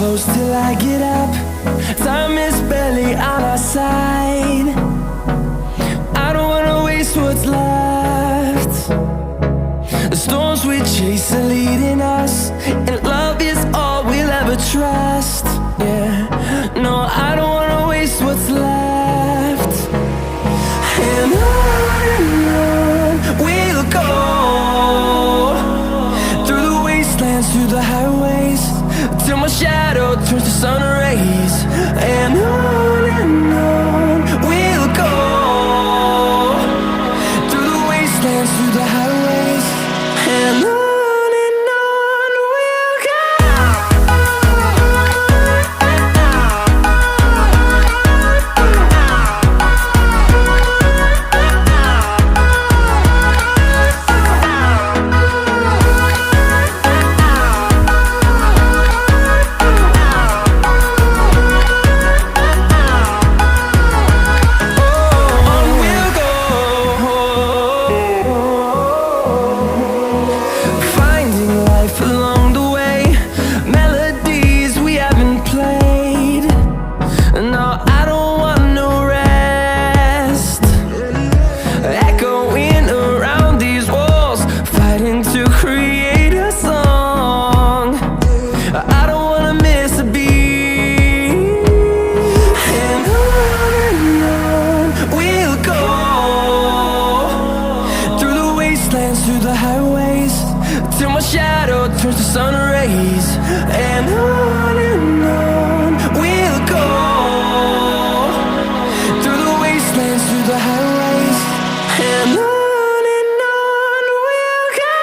close till I get up. Time is barely on our side. I don't wanna waste what's left. The storms we chase are leading us, and love is all we'll ever trust. Yeah, no, I don't wanna waste what's left. And on we'll go, through the wastelands, through the highways, till my shadow turns to sun rays. And on we'll go, through the wastelands, through the highways, and on we'll go. Through the highways, till my shadow turns to sun rays. And on we'll go, through the wastelands, through the highways, and on we'll go.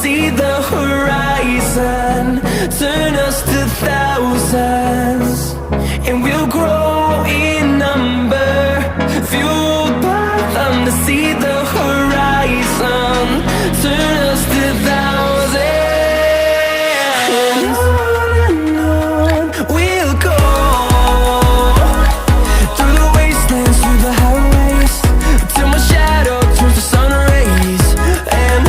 See the horizon turn us to thousands, and we'll grow in number, fueled by them. To see the horizon turn us to thousands, and on we'll go, through the wastelands, through the highways, till my shadow turns to sun rays. And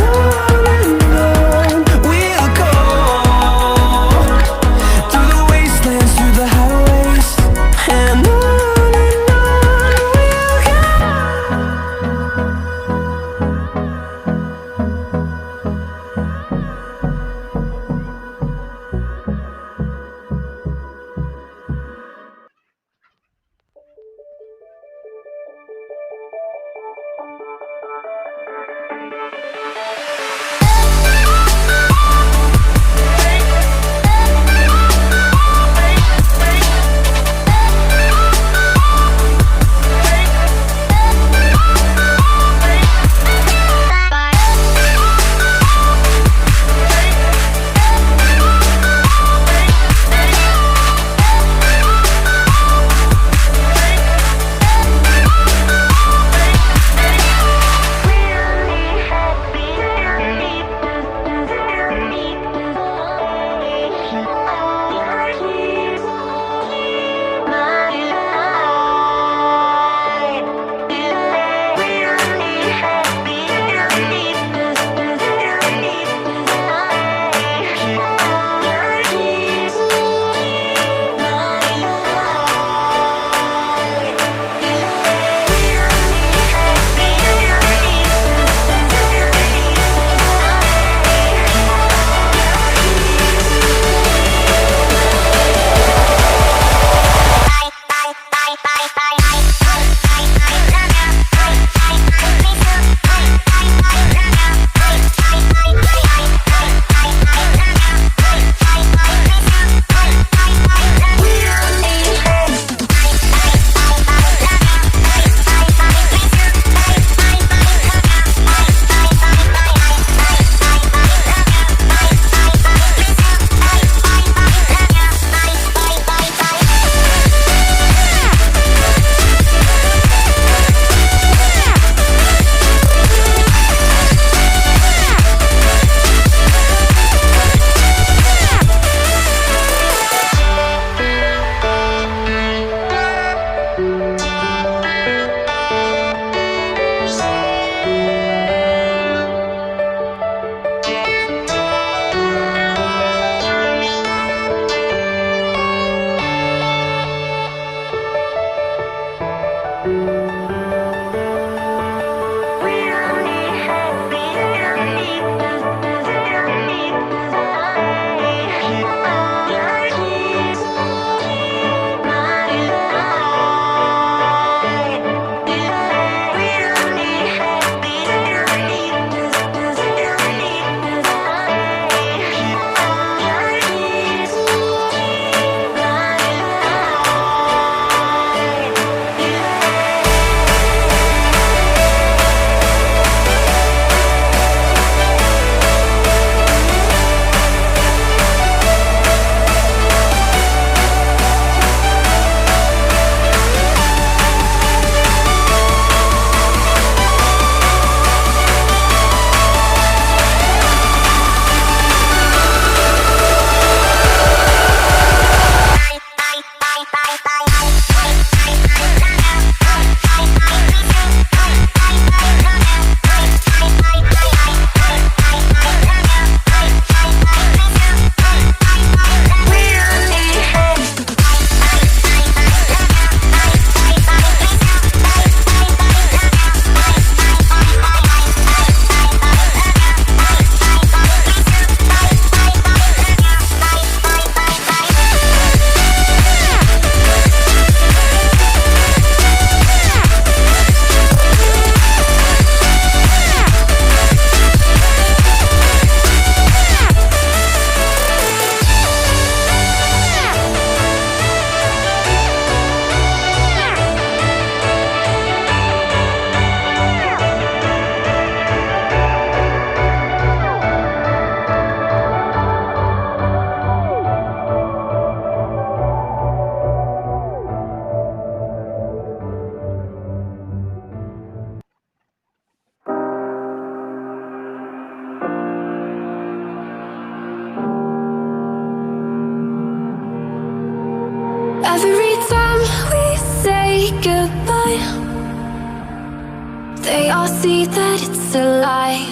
all see that it's a lie.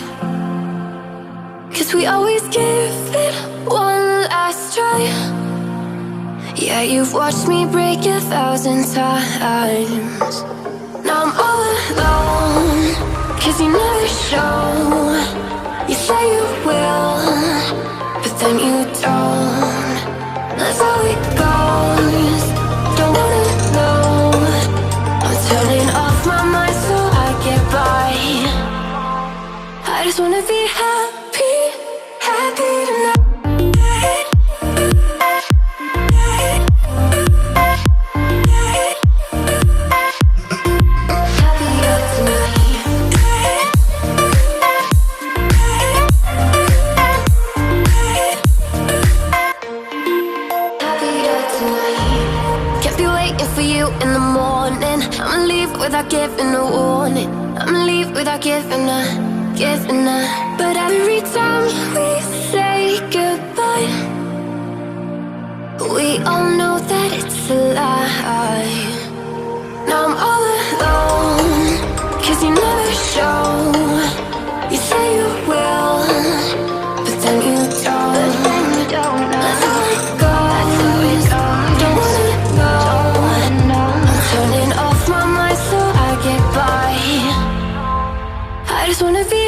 'Cause we always give it one last try. Yeah, you've watched me break 1,000 times. Now I'm all alone, 'cause you never show. You say you will, but then you don't. That's how it goes. Don't wanna know. I'm turning off my mind so I get by. I just wanna be happy, happy tonight. Without giving a warning, I'ma leave without giving a. But every time we say goodbye, we all know that it's a lie. Now I'm all alone, 'cause you never show. You say you will, but then you don't. That's how it goes. Don't wanna know. I'm turning off my mind so I get by. I just wanna be